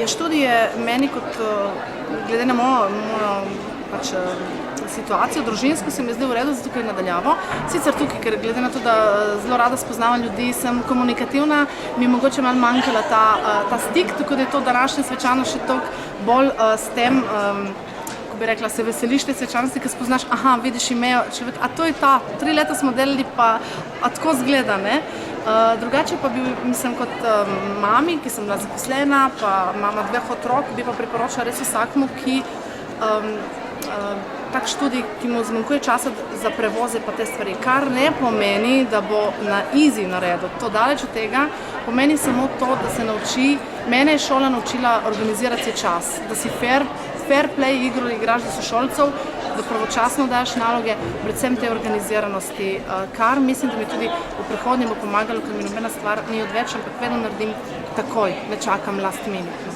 Ja, študij je meni kot, glede na mojo pač situacijo družinsko, se mi zdi v redu, zato ker je nadaljavo. Sicer tukaj, ker glede na to, da zelo rada spoznavam ljudi, sem komunikativna, mi je mogoče malo manjkala ta stik, tako da je to današnje svečano še toliko bolj s tem, ko bi rekla, se veseliš te svečanosti, ki spoznaš, aha, vidiš imejo človek, a to je ta, 3 leta smo delali, pa tako zgleda, ne? Drugače pa bi, mislim, kot mami, ki sem bila zaposlena, pa mama 2 otrok, bi pa priporočila res vsakmu, ki tak študij, ki mu zmanjkuje časa za prevoze pa te stvari, kar ne pomeni, da bo na easy naredil. To daleč od tega pomeni samo to, da se nauči, mene je šola naučila organizirati čas, da si fair play igro igraš za sošolcev, da pravočasno daš naloge, predvsem te organiziranosti, kar mislim, da mi tudi v prihodnje bo pomagalo, ker mi nobena stvar ni odveč, ampak vedno naredim takoj, ne čakam last minute.